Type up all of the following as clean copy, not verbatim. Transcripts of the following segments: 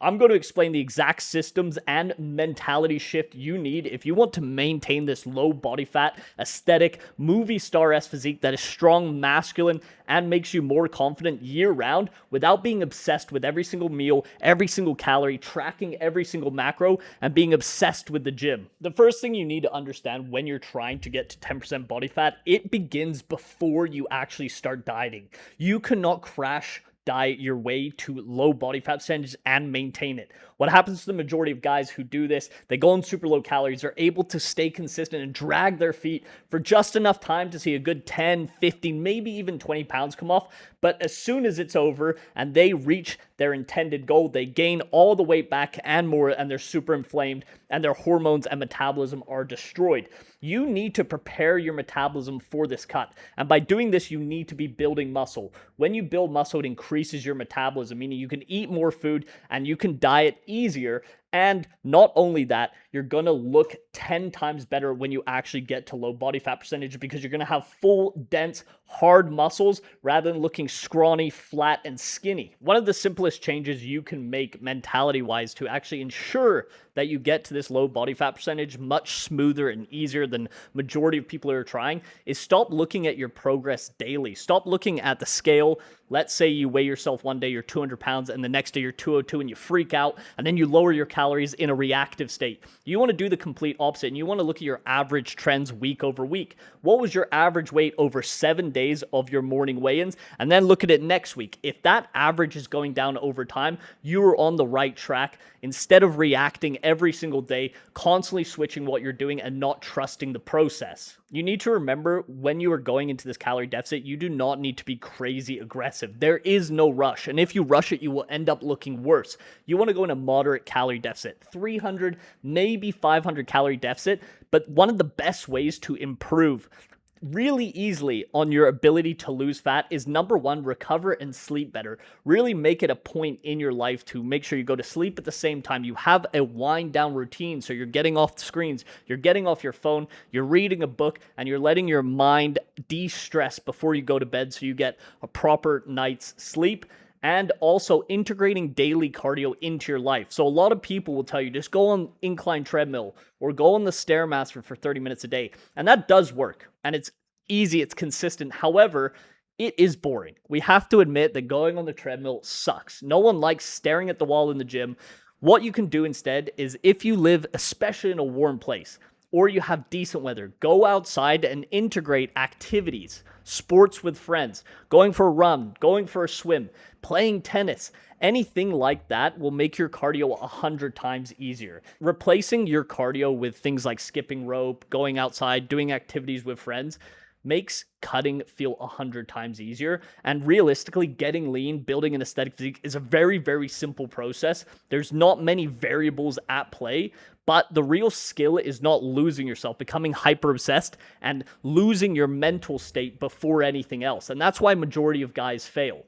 I'm going to explain the exact systems and mentality shift you need if you want to maintain this low body fat, aesthetic, movie star-esque physique that is strong, masculine, and makes you more confident year-round without being obsessed with every single meal, every single calorie, tracking every single macro, and being obsessed with the gym. The first thing you need to understand when you're trying to get to 10% body fat, it begins before you actually start dieting. You cannot crash diet your way to low body fat percentage and maintain it. What happens to the majority of guys who do this, they go on super low calories, they're able to stay consistent and drag their feet for just enough time to see a good 10, 15, maybe even 20 pounds come off. But as soon as it's over and they reach their intended goal, they gain all the weight back and more, and they're super inflamed and their hormones and metabolism are destroyed. You need to prepare your metabolism for this cut. And by doing this, you need to be building muscle. When you build muscle, it increases your metabolism, meaning you can eat more food and you can diet easier. And not only that, you're going to look 10 times better when you actually get to low body fat percentage because you're going to have full, dense, hard muscles rather than looking scrawny, flat, and skinny. One of the simplest changes you can make mentality-wise to actually ensure that you get to this low body fat percentage much smoother and easier than majority of people are trying is stop looking at your progress daily. Stop looking at the scale. Let's say you weigh yourself one day, you're 200 pounds, and the next day you're 202 and you freak out, and then you lower your calories in a reactive state. You want to do the complete opposite, and you want to look at your average trends week over week. What was your average weight over 7 days of your morning weigh-ins? And then look at it next week. If that average is going down over time, you are on the right track. Instead of reacting every single day, constantly switching what you're doing and not trusting the process. You need to remember when you are going into this calorie deficit, you do not need to be crazy aggressive. There is no rush. And if you rush it, you will end up looking worse. You want to go in a moderate calorie deficit, 300, maybe 500 calorie deficit. But one of the best ways to improve really easily on your ability to lose fat is number one, recover and sleep better. Really make it a point in your life to make sure you go to sleep at the same time. You have a wind down routine. So you're getting off the screens, you're getting off your phone, you're reading a book, and you're letting your mind de-stress before you go to bed so you get a proper night's sleep. And also integrating daily cardio into your life. So a lot of people will tell you, just go on incline treadmill or go on the Stairmaster for 30 minutes a day. And that does work. And it's easy, it's consistent. However, it is boring. We have to admit that going on the treadmill sucks. No one likes staring at the wall in the gym. What you can do instead is if you live, especially in a warm place, or you have decent weather, go outside and integrate activities, sports with friends, going for a run, going for a swim, playing tennis. Anything like that will make your cardio 100 times easier. Replacing your cardio with things like skipping rope, going outside, doing activities with friends makes cutting feel 100 times easier. And realistically, getting lean, building an aesthetic physique is a very, very simple process. There's not many variables at play, but the real skill is not losing yourself, becoming hyper obsessed and losing your mental state before anything else. And that's why majority of guys fail.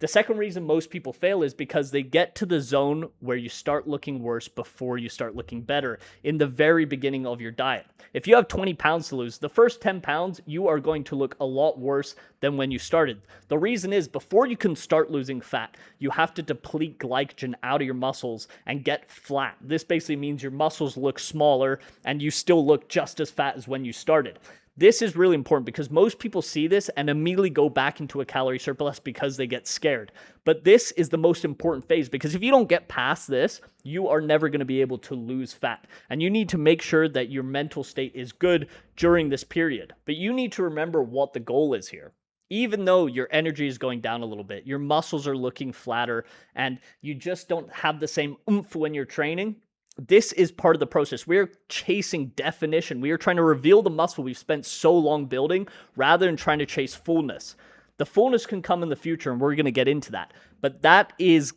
The second reason most people fail is because they get to the zone where you start looking worse before you start looking better in the very beginning of your diet. If you have 20 pounds to lose, the first 10 pounds, you are going to look a lot worse than when you started. The reason is before you can start losing fat, you have to deplete glycogen out of your muscles and get flat. This basically means your muscles look smaller and you still look just as fat as when you started. This is really important because most people see this and immediately go back into a calorie surplus because they get scared. But this is the most important phase because if you don't get past this, you are never going to be able to lose fat. And you need to make sure that your mental state is good during this period. But you need to remember what the goal is here. Even though your energy is going down a little bit, your muscles are looking flatter, and you just don't have the same oomph when you're training, this is part of the process. We are chasing definition. We are trying to reveal the muscle we've spent so long building rather than trying to chase fullness. The fullness can come in the future, and we're going to get into that. But that is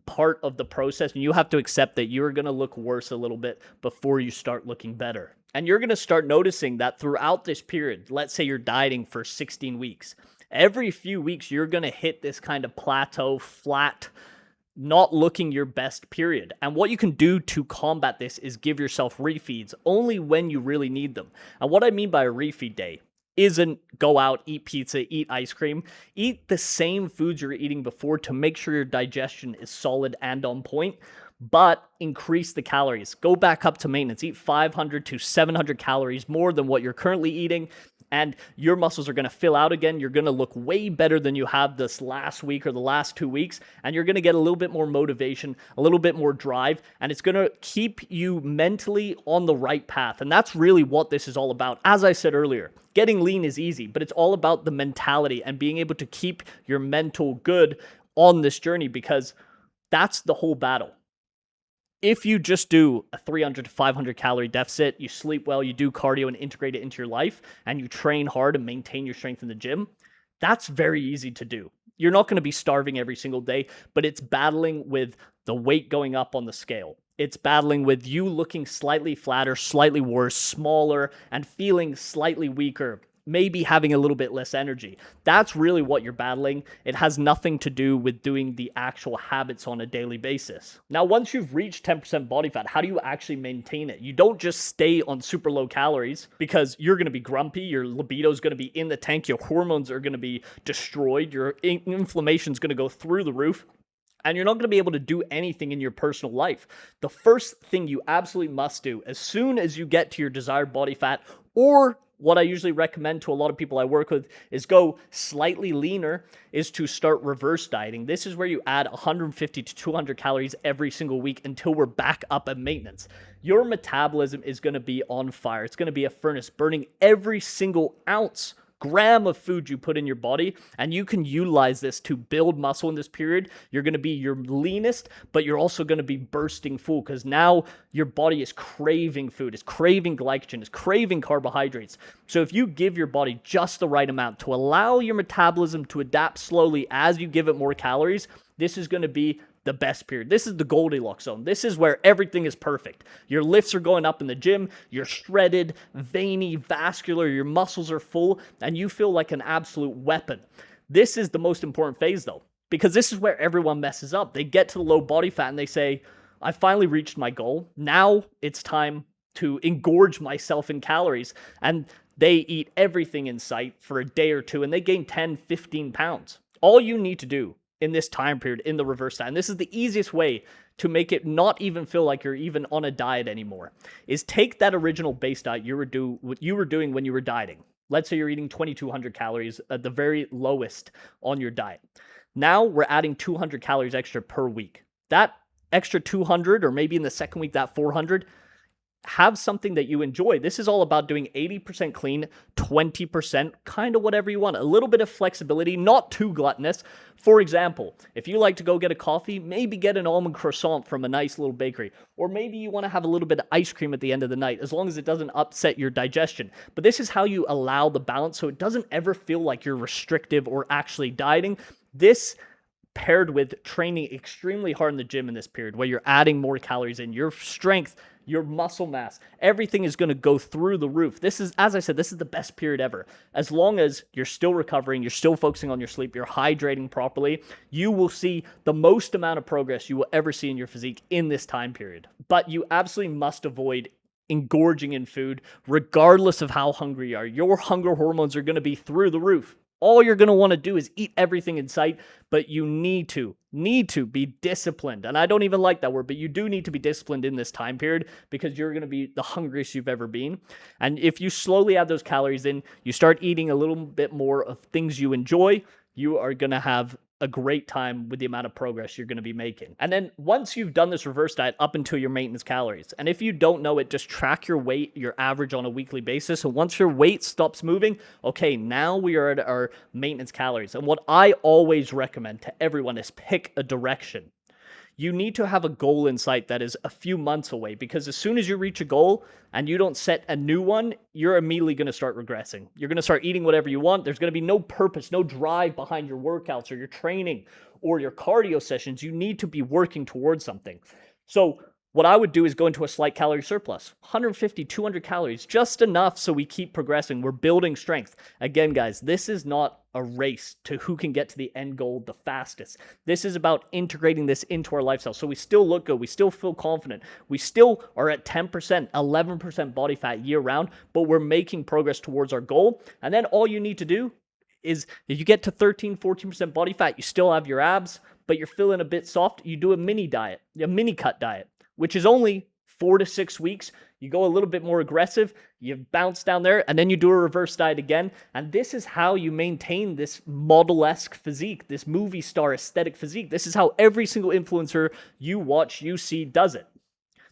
part of the process, and you have to accept that you're going to look worse a little bit before you start looking better. And you're going to start noticing that throughout this period, let's say you're dieting for 16 weeks. Every few weeks, you're going to hit this kind of plateau, flat, not looking your best period. And what you can do to combat this is give yourself refeeds only when you really need them. And what I mean by a refeed day isn't go out, eat pizza, eat ice cream. Eat the same foods you were eating before to make sure your digestion is solid and on point. but increase the calories. Go back up to maintenance. Eat 500 to 700 calories more than what you're currently eating, and your muscles are going to fill out again. You're going to look way better than you have this last week or the last 2 weeks, and you're going to get a little bit more motivation, a little bit more drive, and it's going to keep you mentally on the right path. And that's really what this is all about. As I said earlier, getting lean is easy, but it's all about the mentality and being able to keep your mental good on this journey, because that's the whole battle. If you just do a 300 to 500 calorie deficit, you sleep well, you do cardio and integrate it into your life, and you train hard and maintain your strength in the gym, that's very easy to do. You're not going to be starving every single day, but it's battling with the weight going up on the scale. It's battling with you looking slightly flatter, slightly worse, smaller, and feeling slightly weaker, maybe having a little bit less energy. That's really what you're battling. It has nothing to do with doing the actual habits on a daily basis. Now, once you've reached 10% body fat, how do you actually maintain it? You don't just stay on super low calories, because you're going to be grumpy, your libido is going to be in the tank, your hormones are going to be destroyed, your inflammation is going to go through the roof, and you're not going to be able to do anything in your personal life. The first thing you absolutely must do as soon as you get to your desired body fat, or what I usually recommend to a lot of people I work with is go slightly leaner, is to start reverse dieting. This is where you add 150 to 200 calories every single week until we're back up at maintenance. Your metabolism is going to be on fire. It's going to be a furnace, burning every single gram of food you put in your body, and you can utilize this to build muscle in this period. You're going to be your leanest, but you're also going to be bursting full, because now your body is craving food, it's craving glycogen, it's craving carbohydrates. So if you give your body just the right amount to allow your metabolism to adapt slowly as you give it more calories, this is going to be the best period. This is the Goldilocks zone. This is where everything is perfect. Your lifts are going up in the gym, you're shredded, veiny, vascular, your muscles are full, and you feel like an absolute weapon. This is the most important phase though, because this is where everyone messes up. They get to the low body fat and they say, I finally reached my goal. Now it's time to engorge myself in calories. And they eat everything in sight for a day or two and they gain 10, 15 pounds. All you need to do in this time period, in the reverse diet, and this is the easiest way to make it not even feel like you're even on a diet anymore, is take that original base diet what you were doing when you were dieting. Let's say you're eating 2,200 calories at the very lowest on your diet. Now we're adding 200 calories extra per week. That extra 200, or maybe in the second week, that 400, have something that you enjoy. This is all about doing 80% clean, 20% kind of whatever you want. A little bit of flexibility, not too gluttonous. For example, if you like to go get a coffee, maybe get an almond croissant from a nice little bakery. Or maybe you want to have a little bit of ice cream at the end of the night, as long as it doesn't upset your digestion. But this is how you allow the balance so it doesn't ever feel like you're restrictive or actually dieting. This paired with training extremely hard in the gym in this period, where you're adding more calories in, your strength, your muscle mass, everything is going to go through the roof. This is, as I said, this is the best period ever. As long as you're still recovering, you're still focusing on your sleep, you're hydrating properly, you will see the most amount of progress you will ever see in your physique in this time period. But you absolutely must avoid engorging in food, regardless of how hungry you are. Your hunger hormones are going to be through the roof. All you're going to want to do is eat everything in sight, but you need to be disciplined. And I don't even like that word, but you do need to be disciplined in this time period, because you're going to be the hungriest you've ever been. And if you slowly add those calories in, you start eating a little bit more of things you enjoy, you are going to have a great time with the amount of progress you're going to be making. And then once you've done this reverse diet up until your maintenance calories, and if you don't know it, just track your weight, your average on a weekly basis. And once your weight stops moving, okay, now we are at our maintenance calories. And what I always recommend to everyone is pick a direction. You need to have a goal in sight that is a few months away, because as soon as you reach a goal and you don't set a new one, you're immediately going to start regressing. You're going to start eating whatever you want. There's going to be no purpose, no drive behind your workouts or your training or your cardio sessions. You need to be working towards something. So what I would do is go into a slight calorie surplus, 150, 200 calories, just enough so we keep progressing. We're building strength. Again, guys, this is not a race to who can get to the end goal the fastest. This is about integrating this into our lifestyle. So we still look good. We still feel confident. We still are at 10%, 11% body fat year round, but we're making progress towards our goal. And then all you need to do is, if you get to 13, 14% body fat, you still have your abs, but you're feeling a bit soft, you do a mini cut diet, which is only 4 to 6 weeks. You go a little bit more aggressive, you bounce down there, and then you do a reverse diet again. And this is how you maintain this model-esque physique, this movie star aesthetic physique. This is how every single influencer you watch, you see does it.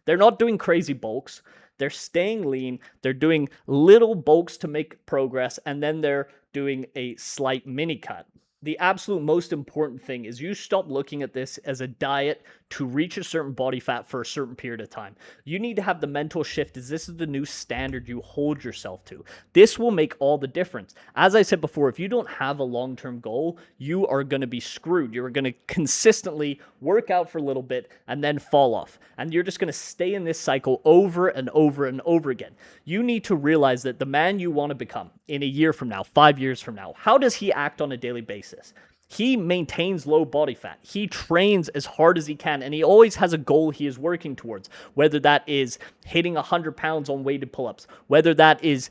They're not doing crazy bulks. They're staying lean. They're doing little bulks to make progress, and then they're doing a slight mini cut. The absolute most important thing is you stop looking at this as a diet to reach a certain body fat for a certain period of time. You need to have the mental shift as this is the new standard you hold yourself to. This will make all the difference. As I said before, if you don't have a long-term goal, you are going to be screwed. You're going to consistently work out for a little bit and then fall off. And you're just going to stay in this cycle over and over and over again. You need to realize that the man you want to become in a year from now, 5 years from now, how does he act on a daily basis? He maintains low body fat. He trains as hard as he can, and he always has a goal he is working towards, whether that is hitting 100 pounds on weighted pull-ups, whether that is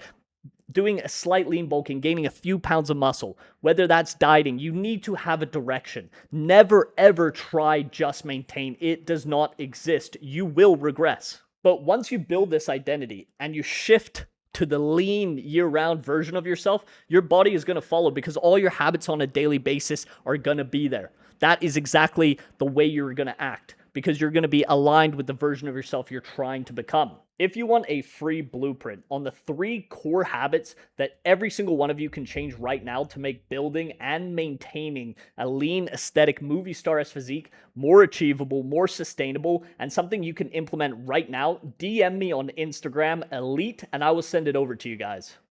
doing a slight lean bulk and gaining a few pounds of muscle, whether that's dieting. You need to have a direction. Never, ever try just maintain. It does not exist. You will regress. But once you build this identity and you shift to the lean year-round version of yourself, your body is going to follow because all your habits on a daily basis are going to be there. That is exactly the way you're going to act because you're going to be aligned with the version of yourself you're trying to become. If you want a free blueprint on the 3 core habits that every single one of you can change right now to make building and maintaining a lean, aesthetic, movie star-esque physique more achievable, more sustainable, and something you can implement right now, DM me on Instagram, Elite, and I will send it over to you guys.